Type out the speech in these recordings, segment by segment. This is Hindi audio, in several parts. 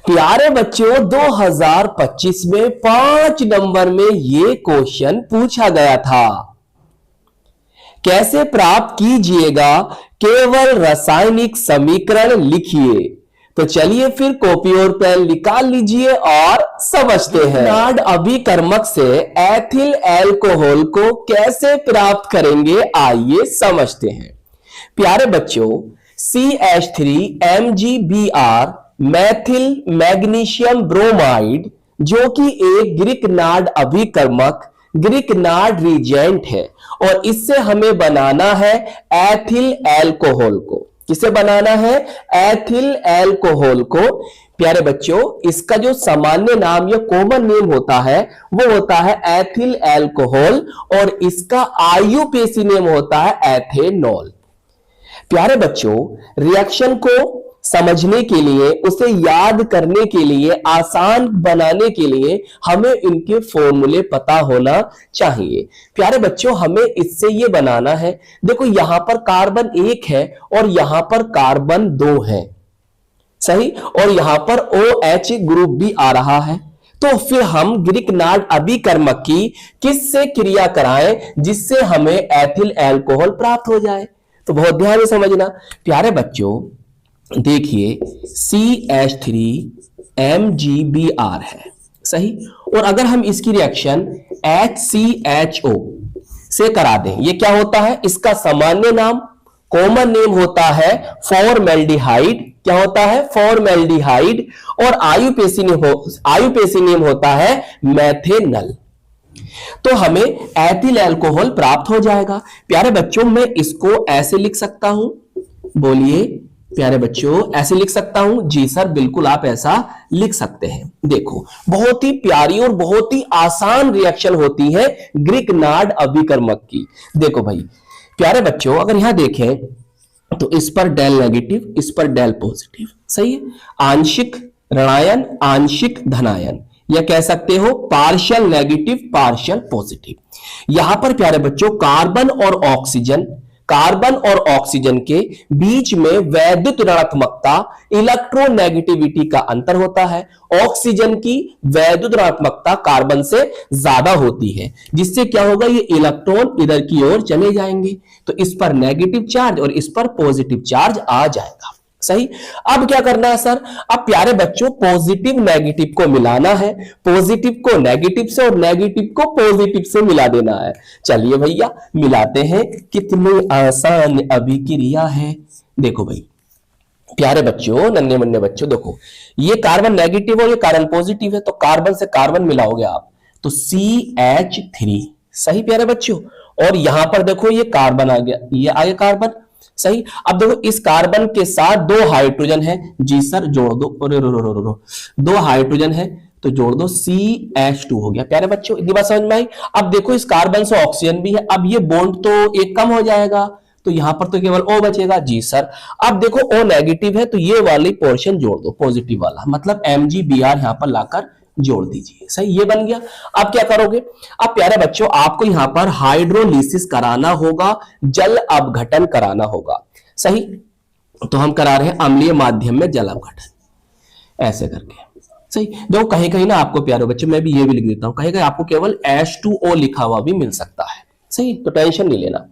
प्यारे बच्चों 2025 में 5 नंबर में ये क्वेश्चन पूछा गया था। कैसे प्राप्त कीजिएगा, केवल रासायनिक समीकरण लिखिए। तो चलिए फिर कॉपी और पेन निकाल लीजिए और समझते हैं। नाड अभिकर्मक से एथिल एल्कोहल को कैसे प्राप्त करेंगे, आइए समझते हैं। प्यारे बच्चों CH3MgBr मैथिल मैग्नीशियम ब्रोमाइड, जो कि एक ग्रीक नाड अभिकर्मक, ग्रीक नाड रिजेंट है, और इससे हमें बनाना है एथिल एल्कोहल को। किसे बनाना है? एथिल एल्कोहल को। प्यारे बच्चों इसका जो सामान्य नाम या कॉमन नेम होता है वो होता है एथिल एल्कोहल, और इसका आईयूपीएसी नेम होता है एथेनॉल। प्यारे बच्चों रिएक्शन को समझने के लिए, उसे याद करने के लिए, आसान बनाने के लिए हमें इनके फॉर्मूले पता होना चाहिए। प्यारे बच्चों हमें इससे ये बनाना है, देखो यहां पर कार्बन 1 है और यहां पर कार्बन 2 है, सही, और यहां पर OH ग्रुप भी आ रहा है। तो फिर हम ग्रीक नाड अभिकर्मक की किससे क्रिया कराएं जिससे हमें एथिल एल्कोहल प्राप्त हो जाए। तो बहुत ध्यान से समझना। प्यारे बच्चों देखिए CH3MgBr है, सही, और अगर हम इसकी रिएक्शन HCHO से करा दें, ये क्या होता है? इसका सामान्य नाम, कॉमन नेम होता है फॉर्मेल्डिहाइड। क्या होता है? फॉर्मेल्डिहाइड। और आईयूपीएसी नेम होता है मेथेनल। तो हमें एथिल एल्कोहल प्राप्त हो जाएगा। प्यारे बच्चों मैं इसको ऐसे लिख सकता हूं, बोलिए प्यारे बच्चों ऐसे लिख सकता हूं? जी सर बिल्कुल आप ऐसा लिख सकते हैं। देखो बहुत ही प्यारी और बहुत ही आसान रिएक्शन होती है ग्रीक नाड अभिकर्मक की। देखो भाई प्यारे बच्चों अगर यहां देखें तो इस पर डेल नेगेटिव, इस पर डेल पॉजिटिव, सही है। आंशिक ऋणायन, आंशिक धनायन, या कह सकते हो पार्शियल नेगेटिव पार्शियल पॉजिटिव। यहां पर प्यारे बच्चों कार्बन और ऑक्सीजन के बीच में वैद्युत ऋणात्मकता, इलेक्ट्रोनेगेटिविटी का अंतर होता है। ऑक्सीजन की वैद्युत ऋणात्मकता कार्बन से ज्यादा होती है, जिससे क्या होगा, ये इलेक्ट्रॉन इधर की ओर चले जाएंगे, तो इस पर नेगेटिव चार्ज और इस पर पॉजिटिव चार्ज आ जाएगा, सही। अब क्या करना है सर? अब प्यारे बच्चों पॉजिटिव नेगेटिव को मिलाना है, पॉजिटिव को नेगेटिव से और नेगेटिव को पॉजिटिव से मिला देना है। चलिए भैया मिलाते हैं। कितनी आसान अभिक्रिया है। देखो भाई प्यारे बच्चों, नन्हे मुन्ने बच्चों, देखो ये कार्बन नेगेटिव और ये कार्बन पॉजिटिव है, तो कार्बन से कार्बन मिलाओगे आप तो CH3, सही प्यारे बच्चों। और यहां पर देखो ये कार्बन आ गया, ये आ गया कार्बन, सही। अब देखो इस कार्बन के साथ 2 हाइड्रोजन है, जी सर जोड़ दो, 2 हाइड्रोजन है तो जोड़ दो, CH2 हो गया। प्यारे बच्चों इतनी बात समझ में आई। अब देखो इस कार्बन से ऑक्सीजन भी है, अब ये बॉन्ड तो एक कम हो जाएगा, तो यहां पर तो केवल O बचेगा, जी सर। अब देखो O नेगेटिव है तो ये वाली पोर्शन जोड़ दो, पॉजिटिव वाला, मतलब MgBr यहां पर लाकर जोड़ दीजिए, सही, ये बन गया। अब क्या करोगे? अब प्यारे बच्चों आपको यहां पर हाइड्रोलिसिस कराना होगा, जल अपघटन कराना होगा, सही। तो हम करा रहे हैं अम्लीय माध्यम में जल अपघटन, ऐसे करके, सही। देखो कहीं कहीं ना आपको प्यारे बच्चों, मैं भी ये भी लिख देता हूं, कहीं कहीं आपको केवल H2O लिखा हुआ भी मिल सकता है, सही, तो टेंशन नहीं लेना।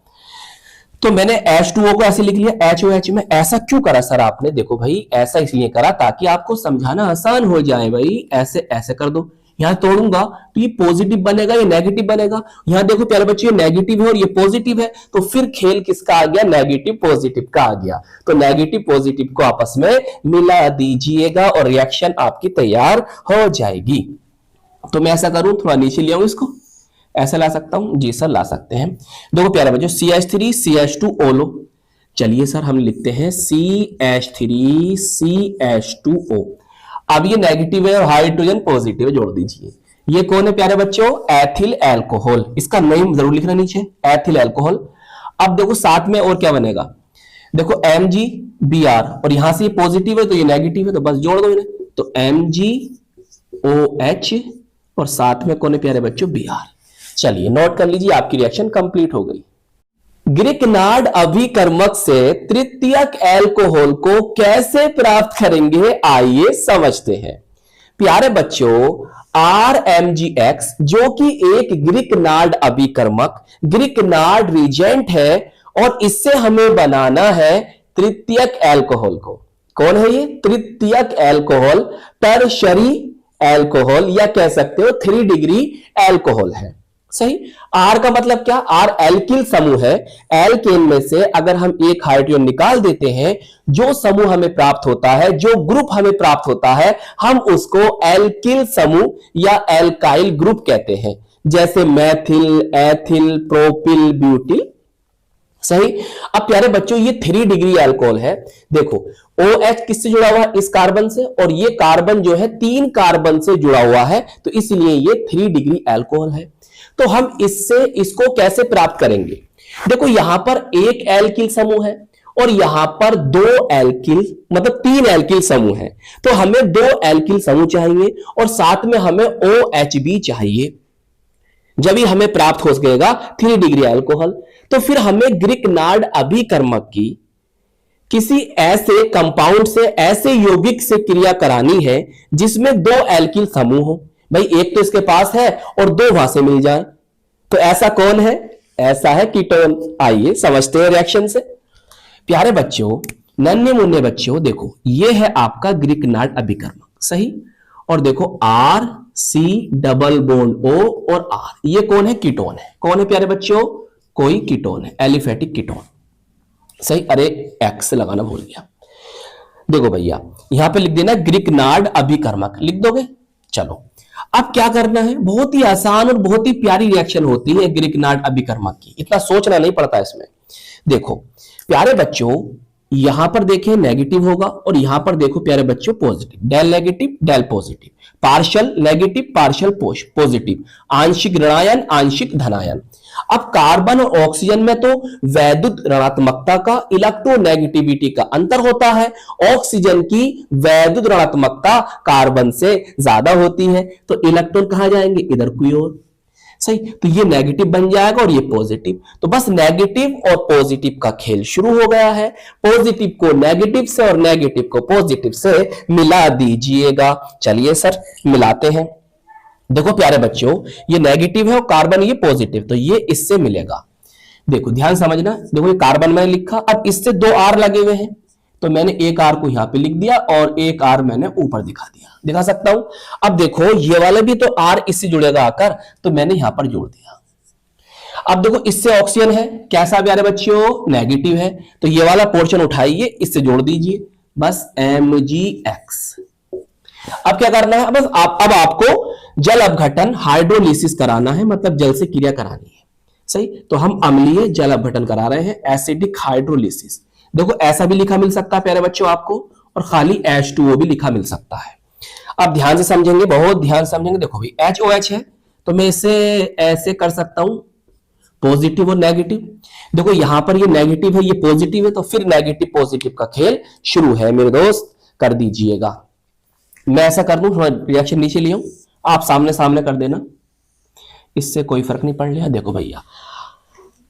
तो मैंने H2O को ऐसे लिख लिया, HOH में। ऐसा क्यों करा सर आपने? देखो भाई ऐसा इसलिए करा ताकि आपको समझाना आसान हो जाए भाई। ऐसे ऐसे कर दो, यहां तोड़ूंगा तो ये पॉजिटिव बनेगा, ये नेगेटिव बनेगा। यहां देखो प्यारे बच्चों ये नेगेटिव है और ये पॉजिटिव है, तो फिर खेल किसका आ गया? नेगेटिव पॉजिटिव का आ गया। तो नेगेटिव पॉजिटिव को आपस में मिला दीजिएगा और रिएक्शन आपकी तैयार हो जाएगी। तो मैं ऐसा करूं, थोड़ा नीचे ले आऊं इसको, ऐसा ला सकता हूं, जी सर ला सकते हैं। देखो प्यारे बच्चों CH3 CH2O लो। चलिए सर हम लिखते हैं CH3 CH2O। अब ये नेगेटिव है और हाइड्रोजन पॉजिटिव है, जोड़ दीजिए। ये कौन है प्यारे बच्चों? Ethyl alcohol. इसका नेम जरूर लिखना नीचे, एथिल एल्कोहल। अब देखो साथ में और क्या बनेगा, देखो MgBr, और यहां से ये पॉजिटिव है तो ये नेगेटिव है, तो बस जोड़ दो इन्हें, तो MgOH और साथ में कौन है प्यारे बच्चों? Br। चलिए नोट कर लीजिए, आपकी रिएक्शन कंप्लीट हो गई। ग्रीक नाड अभिकर्मक से तृतीयक एल्कोहल को कैसे प्राप्त करेंगे, आइए समझते हैं। प्यारे बच्चों, RMgX जो कि एक ग्रिकनार्ड अभिकर्मक, ग्रिकनार्ड रिजेंट है, और इससे हमें बनाना है तृतीयक एल्कोहल को। कौन है ये? तृतीयक एल्कोहल, टर्शरी एल्कोहल, या कह सकते हो 3 डिग्री एल्कोहल है। सही। आर का मतलब क्या? आर एल्किल समूह है। एल्केन में से अगर हम एक हाइड्रोजन निकाल देते हैं, जो समूह हमें प्राप्त होता है, जो ग्रुप हमें प्राप्त होता है, हम उसको एल्किल समूह या एल्काइल ग्रुप कहते हैं, जैसे मैथिल, एथिल, प्रोपिल, ब्यूटिल। सही। अब प्यारे बच्चों, ये 3 डिग्री अल्कोहल है। देखो OH किससे जुड़ा हुआ है? इस कार्बन से, और ये कार्बन जो है 3 कार्बन से जुड़ा हुआ है, तो इसलिए ये 3 डिग्री अल्कोहल है। तो हम इससे इसको कैसे प्राप्त करेंगे? देखो यहां पर एक एल्किल समूह है और यहां पर 2 एल्किल, मतलब 3 एल्किल समूह है, तो हमें 2 एल्किल समूह चाहिए और साथ में हमें OH भी चाहिए। जब ही हमें प्राप्त हो सकेगा 3 डिग्री अल्कोहल, तो फिर हमें ग्रिकनार्ड अभिकर्मक की किसी ऐसे कंपाउंड से, ऐसे यौगिक से क्रिया करानी है जिसमें 2 एल्किल समूह हो। भाई एक तो इसके पास है और 2 वहां से मिल जाए, तो ऐसा कौन है? ऐसा है कीटोन। आइए समझते हैं रिएक्शन से। प्यारे बच्चों, नन्हे मुन्ने बच्चों, देखो ये है आपका ग्रिकनार्ड अभिकर्मक। सही। और देखो R C double bond O और R, ये कौन है? कीटोन है। कौन है प्यारे बच्चों? कोई कीटोन है, एलिफेटिक कीटोन। सही। अरे X लगाना भूल गया। देखो भैया, यहां पे लिख देना ग्रिकनार्ड अभिकर्मक, लिख दोगे? चलो अब क्या करना है? बहुत ही आसान और बहुत ही प्यारी रिएक्शन होती है ग्रिकनार्ड अभिकर्मक की, इतना सोचना नहीं पड़ता इसमें। देखो प्यारे बच्चों, यहां पर देखें नेगेटिव होगा और यहां पर देखो प्यारे बच्चों positive, del negative del positive, partial negative partial positive, आंशिक ऋणायन आंशिक धनायन। अब कार्बन और ऑक्सीजन में तो वैद्युत ऋणात्मकता का, इलेक्ट्रोनेगेटिविटी का अंतर होता है। ऑक्सीजन की वैद्युत ऋणात्मकता कार्बन से ज्यादा होती है, तो इलेक्ट्रॉन कहां जाएंगे? इधर की ओर। सही। तो ये नेगेटिव बन जाएगा और ये पॉजिटिव, तो बस नेगेटिव और पॉजिटिव का खेल शुरू हो गया है। पॉजिटिव को नेगेटिव से और नेगेटिव को पॉजिटिव से मिला दीजिएगा। चलिए सर मिलाते हैं। देखो प्यारे बच्चों, ये नेगेटिव है और कार्बन ये पॉजिटिव, तो ये इससे मिलेगा। देखो ध्यान समझना। देखो ये कार्बन मैंने लिखा, अब इससे 2 R लगे हुए हैं, तो मैंने एक R को यहां पे लिख दिया और एक R मैंने ऊपर दिखा दिया, दिखा सकता हूं। अब देखो ये वाला भी तो R इससे जुड़ेगा आकर, तो मैंने यहां पर जोड़ दिया। अब देखो इससे ऑक्सीजन है, कैसा प्यारे बच्चों? नेगेटिव है, तो ये वाला पोर्शन उठाइए, इससे जोड़ दीजिए, बस MgX। अब क्या करना है? बस अब आपको जल अपघटन हाइड्रोलिसिस कराना है, मतलब जल से क्रिया करानी है। सही। तो हम अम्लीय जल अपघटन करा रहे हैं, एसिडिक हाइड्रोलिसिस। देखो ऐसा भी लिखा मिल सकता है प्यारे बच्चों आपको, और खाली H2O भी लिखा मिल सकता है। अब ध्यान से समझेंगे, बहुत ध्यान से समझेंगे। देखो भाई HOH है, तो मैं इसे ऐसे कर सकता हूं, पॉजिटिव और नेगेटिव। देखो यहां पर ये नेगेटिव है, ये पॉजिटिव है, तो फिर नेगेटिव पॉजिटिव का खेल शुरू है मेरे दोस्त, कर दीजिएगा। मैं ऐसा कर दूं, थोड़ा रिएक्शन नीचे ले आऊं, आप सामने सामने कर देना, इससे कोई फर्क नहीं पड़ रहा। देखो भैया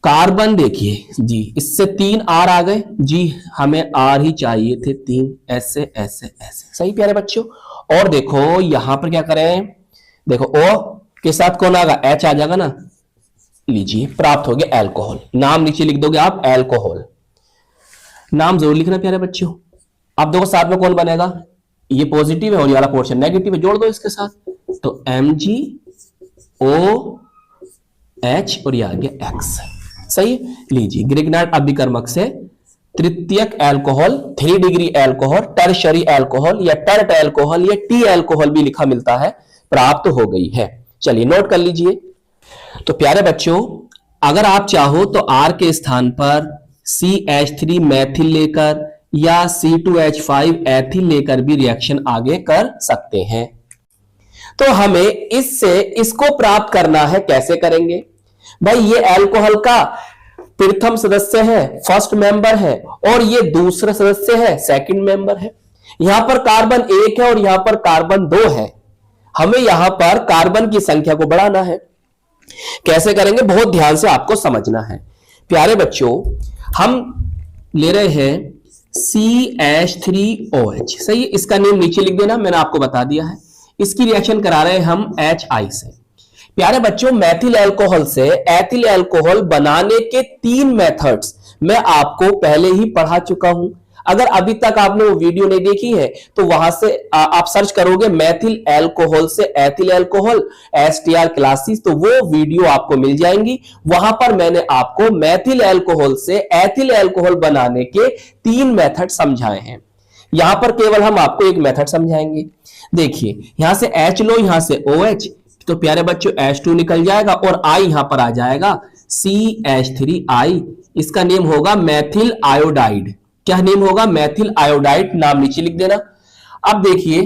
कार्बन देखिए जी, इससे 3 R आ गए जी, हमें R ही चाहिए थे 3, ऐसे ऐसे ऐसे। सही प्यारे बच्चों। और देखो यहां पर क्या करें? देखो O के साथ कौन आएगा? H आ जाएगा ना। लीजिए प्राप्त हो गया एल्कोहल। नाम नीचे लिख दोगे आप, एल्कोहल। नाम जरूर लिखना प्यारे बच्चों। अब देखो साथ में कौन बनेगा? ये पॉजिटिव है और ये वाला पोर्शन नेगेटिव है, जोड़ दो इसके साथ, तो MgOH और ये आ गया X। सही। लीजिए ग्रिकनार्ड अभिकर्मक से तृतीयक alcohol, 3 degree alcohol, tertiary alcohol या टर्ट अल्कोहल या टी अल्कोहल भी लिखा मिलता है, प्राप्त हो गई है। चलिए नोट कर लीजिए। तो प्यारे बच्चों, अगर आप चाहो तो R के स्थान पर CH3 मैथिल लेकर या C2H5 एथिल लेकर भी रिएक्शन आगे कर सकते हैं। तो हमें इससे इसको प्राप्त करना है, कैसे करेंगे? भाई ये अल्कोहल का प्रथम सदस्य है, फर्स्ट मेंबर है, और ये दूसरा सदस्य है, सेकंड मेंबर है। यहां पर कार्बन 1 है और यहां पर कार्बन 2 है। हमें यहां पर कार्बन की संख्या को बढ़ाना है। कैसे करेंगे? बहुत ध्यान से आपको समझना है। प्यारे बच्चों, हम ले रहे हैं CH3OH। सही है, इसका नेम नीचे लिख देना, मैंने आपको बता दिया है। इसकी रिएक्शन करा रहे हैं हम HI से। प्यारे बच्चों, मैथिल अल्कोहल से एथिल अल्कोहल बनाने के 3 मेथड्स मैं आपको पहले ही पढ़ा चुका हूं। अगर अभी तक आपने वो वीडियो नहीं देखी है तो वहां से आप सर्च करोगे मैथिल अल्कोहल से एथिल अल्कोहल STR क्लासेस, तो वो वीडियो आपको मिल जाएंगी। वहां पर मैंने आपको मैथिल अल्कोहल से एथिल अल्कोहल बनाने के 3 मेथड समझाए हैं। यहां पर केवल हम आपको एक मेथड समझाएंगे। देखिए, यहां से H लो, यहां से OH, तो प्यारे बच्चों H2 निकल जाएगा और I यहां पर आ जाएगा CH3I। इसका नेम होगा मैथिल आयोडाइड। क्या नेम होगा? मैथिल आयोडाइड। नाम नीचे लिख देना। अब देखिए,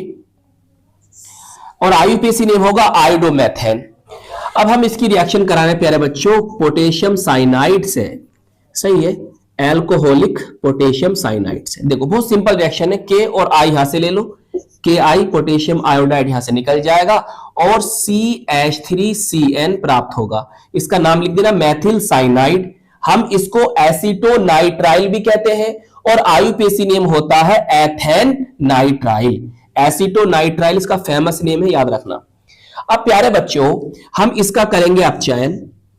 और IUPAC नेम होगा आयोडोमेथेन। अब हम इसकी रिएक्शन करा रहे हैं प्यारे बच्चों पोटेशियम साइनाइड से। सही है, एल्कोहलिक पोटेशियम साइनाइड से। देखो बहुत सिंपल रिएक्शन है। K और I यहां से ले लो, KI पोटेशियम आयोडाइड यहां से निकल जाएगा और CH3CN प्राप्त होगा। इसका नाम लिख देना मैथिल साइनाइड। हम इसको एसीटोनाइट्राइल भी कहते हैं और IUPAC नेम होता है एथेन नाइट्राइल। एसीटोनाइट्राइल इसका फेमस नेम है, याद रखना। अब प्यारे बच्चों, हम इसका करेंगे अपचयन,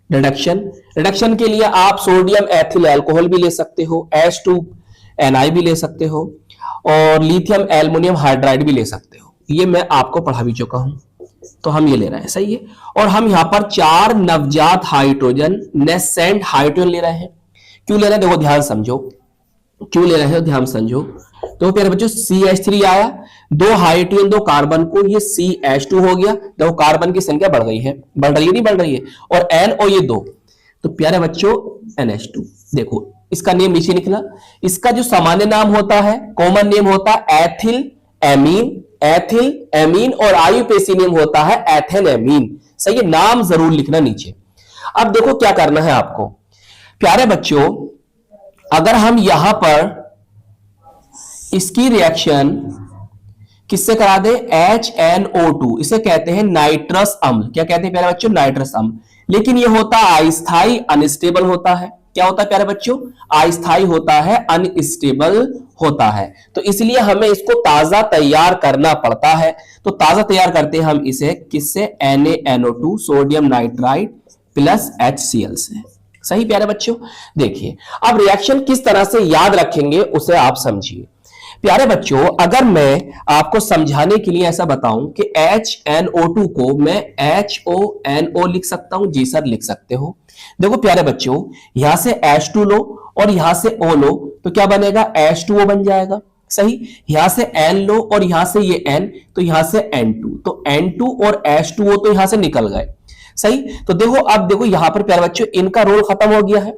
रिडक्शन। रिडक्शन के लिए आप सोडियम एथिल अल्कोहल भी ले सकते हो, H2NI भी ले सकते हो और लिथियम एल्युमिनियम हाइड्राइड भी ले सकते हो। ये मैं आपको पढ़ा भी चुका हूं, तो हम ये ले रहे हैं। सही है। और हम यहां पर 4 नवजात हाइड्रोजन नेसेंट हाइड्रोजन ले रहे हैं। क्यों ले रहे हैं? देखो ध्यान समझो, क्यों ले रहे हैं ध्यान समझो। तो प्यारे बच्चों CH3 आया, 2 हाइड्रोजन 2 कार्बन को, ये CH2 हो गया। देखो कार्बन की संख्या बढ़ गई है, बढ़ रही है नहीं बढ़ रही है, और N और ये 2, तो प्यारे बच्चों NH2। देखो इसका नेम नीचे निकला। इसका जो सामान्य नाम होता है, कॉमन नेम होता है एथिल एमीन, एथिल एमीन, और IUPAC नेम होता है एथेन एमीन। सही है, नाम जरूर लिखना नीचे। अब देखो क्या करना है आपको प्यारे बच्चों, अगर हम यहां पर इसकी रिएक्शन किससे करा दे? HNO2, इसे कहते हैं नाइट्रस अम्ल। क्या कहते हैं प्यारे बच्चों? नाइट्रस अम्ल। लेकिन यह होता है अस्थाई, अनस्टेबल होता है। क्या होता है प्यारे बच्चों? अस्थाई होता है, अनस्टेबल होता है। तो इसलिए हमें इसको ताजा तैयार करना पड़ता है। तो ताजा तैयार करते हैं हम इसे किससे? NaNO2 sodium nitride plus HCl से। सही प्यारे बच्चों। देखिए अब रिएक्शन किस तरह से याद रखेंगे उसे आप समझिए। प्यारे बच्चों, अगर मैं आपको समझाने के लिए ऐसा बताऊं कि HNO2 को मैं HONO लिख सकता हूं। जी सर, लिख सकते हो। देखो प्यारे बच्चों, यहां से H2 लो और यहां से O लो, तो क्या बनेगा? H2O बन जाएगा। सही। यहां से N लो और यहां से ये N, तो यहां से N2, तो N2 और H2O तो यहां से निकल गए। सही। तो देखो अब देखो यहां पर प्यारे बच्चों इनका रोल खत्म हो गया है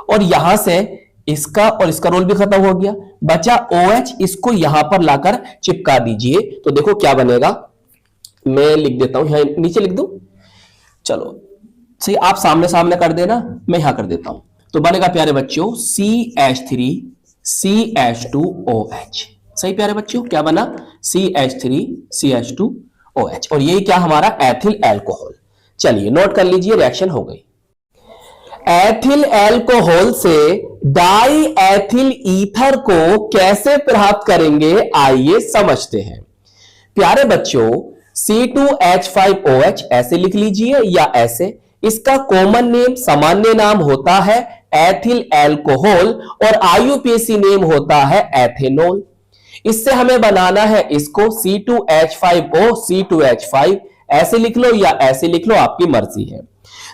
और यहां से इसका और इसका रोल भी खत्म हो गया, बचा OH। इसको यहां पर लाकर चिपका दीजिए, तो देखो क्या बनेगा। मैं लिख देता हूं, यहां नीचे लिख दूं, चलो सही, आप सामने सामने कर देना, मैं यहां कर देता हूं। तो बनेगा प्यारे बच्चों CH3 CH2OH। सही प्यारे बच्चों, क्या बना? CH3 CH2OH। और यही क्या हमारा एथिल अल्कोहल। चलिए नोट कर लीजिए, रिएक्शन हो गई। एथिल अल्कोहल से डाई एथिल ईथर को कैसे प्राप्त करेंगे, आइए समझते हैं। प्यारे बच्चों C2H5OH ऐसे लिख लीजिए या ऐसे। इसका कॉमन नेम, सामान्य नाम होता है एथिल अल्कोहल और IUPAC नेम होता है एथेनॉल। इससे हमें बनाना है इसको C2H5O C2H5, ऐसे लिख लो या ऐसे लिख लो, आपकी मर्जी है।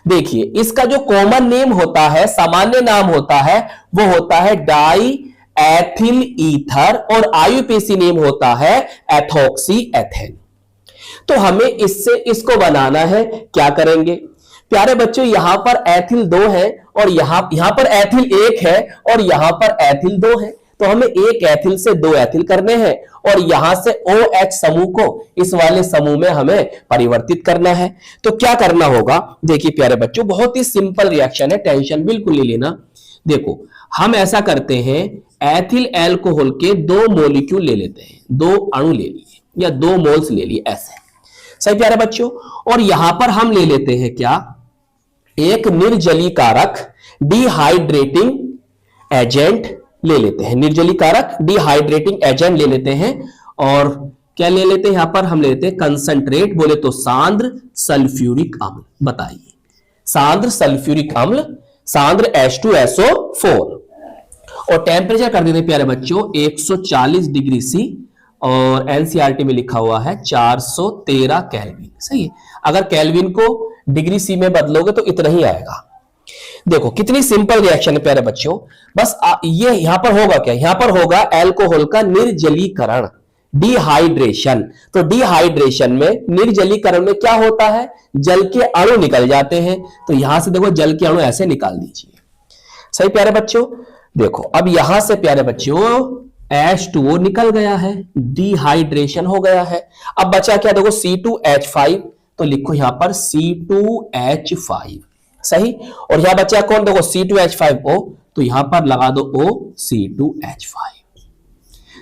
देखिए इसका जो कॉमन नेम होता है, सामान्य नाम होता है, वो होता है डाई एथिल ईथर और IUPAC नेम होता है एथॉक्सी एथेन। तो हमें इससे इसको बनाना है। क्या करेंगे प्यारे बच्चों, यहां पर एथिल 2 है और यहां पर एथिल 1 है और यहां पर एथिल 2 है, तो हमें एक एथिल से 2 एथिल करने हैं और यहां से OH समूह को इस वाले समूह में हमें परिवर्तित करना है। तो क्या करना होगा, देखिए प्यारे बच्चों बहुत ही सिंपल रिएक्शन है, टेंशन बिल्कुल नहीं लेना। देखो हम ऐसा करते हैं, एथिल अल्कोहल के 2 मॉलिक्यूल ले लेते हैं, 2 अणु ले लिए या 2 मोल्स ले लिए ऐसे। सही प्यारे बच्चों। और यहां पर हम ले लेते हैं क्या, एक निर्जलीकारक डिहाइड्रेटिंग एजेंट ले लेते हैं, निर्जलीकारक डिहाइड्रेटिंग एजेंट ले लेते हैं। और क्या ले लेते हैं यहां पर, हम ले लेते हैं कंसंट्रेट, बोले तो सांद्र सल्फ्यूरिक अम्ल। बताइए, सांद्र सल्फ्यूरिक अम्ल, सांद्र H2SO4, और टेम्परेचर कर देते प्यारे बच्चों 140 डिग्री सी, और एनसीईआरटी में लिखा हुआ है 413 केल्विन। सही है, अगर केल्विन को डिग्री सी में बदलोगे तो इतना ही आएगा। देखो कितनी सिंपल रिएक्शन है प्यारे बच्चों। बस ये यहां पर होगा क्या, यहां पर होगा अल्कोहल का निर्जलीकरण, डिहाइड्रेशन। तो डिहाइड्रेशन में, निर्जलीकरण में क्या होता है, जल के अणु निकल जाते हैं। तो यहां से देखो जल के अणु ऐसे निकाल दीजिए। सही प्यारे बच्चों, देखो अब यहां से प्यारे बच्चों H2O निकल गया है, डिहाइड्रेशन हो गया है। अब बचा क्या, देखो C2H5, तो लिखो यहां पर C2H5। सही, और यहां बचा कौन, देखो C2H5O, तो यहां पर लगा दो O, C2H5।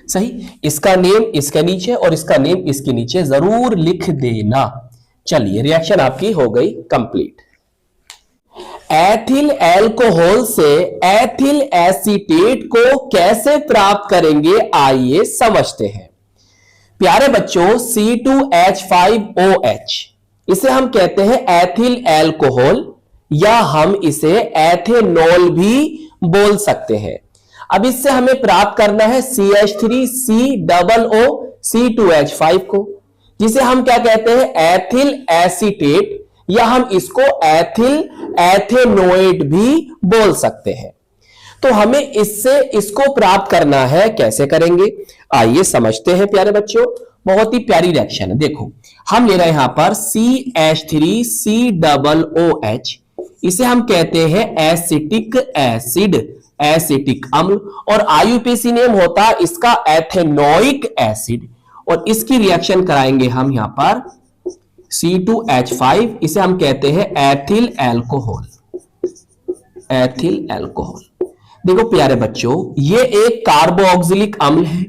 सही, इसका नेम इसके नीचे और इसका नेम इसके नीचे जरूर लिख देना। चलिए रिएक्शन आपकी हो गई कंप्लीट। एथिल अल्कोहल से एथिल एसीटेट को कैसे प्राप्त करेंगे, आइए समझते हैं। प्यारे बच्चों C2H5OH, इसे हम कहते हैं एथिल अल्कोहल, या हम इसे एथेनॉल भी बोल सकते हैं। अब इससे हमें प्राप्त करना है CH3COO C2H5 को, जिसे हम क्या कहते हैं, एथिल एसीटेट, या हम इसको एथिल एथेनोएट भी बोल सकते हैं। तो हमें इससे इसको प्राप्त करना है, कैसे करेंगे आइए समझते हैं प्यारे बच्चों। बहुत ही प्यारी रिएक्शन है। देखो हम ले रहे हैं यहां पर CH3COOH, इसे हम कहते हैं एसिटिक एसिड, एसिटिक अम्ल, और आईयूपीएसी नेम होता है इसका एथेनोइक एसिड, और इसकी रिएक्शन कराएंगे हम यहां पर C2H5, इसे हम कहते हैं एथिल अल्कोहल, एथिल अल्कोहल। देखो प्यारे बच्चों ये एक कार्बोक्सिलिक अम्ल है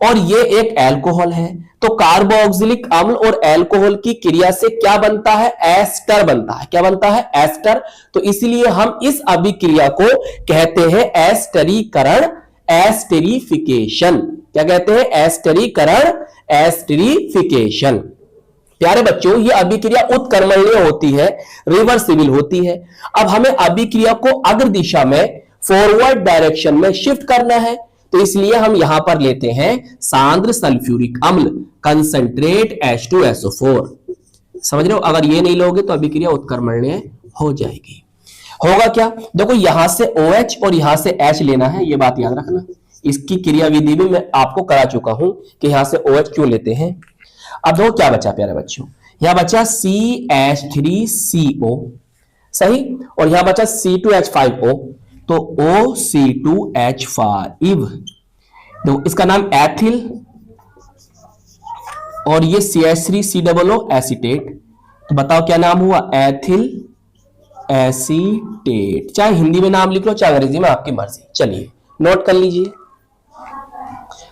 और ये एक अल्कोहल है। तो कार्बोक्सिलिक अम्ल और अल्कोहल की क्रिया से क्या बनता है, एस्टर बनता है। क्या बनता है, एस्टर। तो इसलिए हम इस अभिक्रिया को कहते हैं एस्टरीकरण, एस्टेरिफिकेशन। क्या कहते हैं, एस्टरीकरण, एस्टेरिफिकेशन। प्यारे बच्चों ये अभिक्रिया उत्क्रमणीय होती है, रिवर्सिबल होती है। अब हमें अभिक्रिया को अग्र दिशा में, फॉरवर्ड डायरेक्शन में शिफ्ट करना है, तो इसलिए हम यहां पर लेते हैं सांद्र सल्फ्यूरिक अम्ल, कंसंट्रेट H2SO4। समझ रहे हो, अगर ये नहीं लोगे तो अभिक्रिया उत्क्रमणीय हो जाएगी। होगा क्या, देखो यहां से OH और यहां से H लेना है, ये बात याद रखना। इसकी क्रिया विधि भी मैं आपको करा चुका हूं कि यहां से OH क्यों लेते हैं। अब देखो क्या बचा प्यारे बच्चों, यहां बचा CH3CO, सही, और यहां बचा C2H5O, तो OC2H5। देखो इसका नाम एथिल, और ये CH3COO एसीटेट, तो बताओ क्या नाम हुआ, एथिल एसीटेट। चाहे हिंदी में नाम लिख लो चाहे अंग्रेजी में, आपकी मर्जी। चलिए नोट कर लीजिए।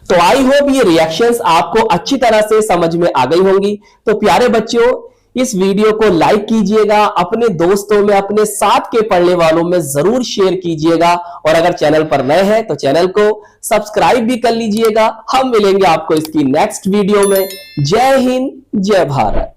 तो आई होप ये रिएक्शंस आपको अच्छी तरह से समझ में आ गई होंगी। तो प्यारे बच्चों इस वीडियो को लाइक कीजिएगा, अपने दोस्तों में, अपने साथ के पढ़ने वालों में जरूर शेयर कीजिएगा, और अगर चैनल पर नए हैं तो चैनल को सब्सक्राइब भी कर लीजिएगा। हम मिलेंगे आपको इसकी नेक्स्ट वीडियो में। जय हिंद, जय भारत।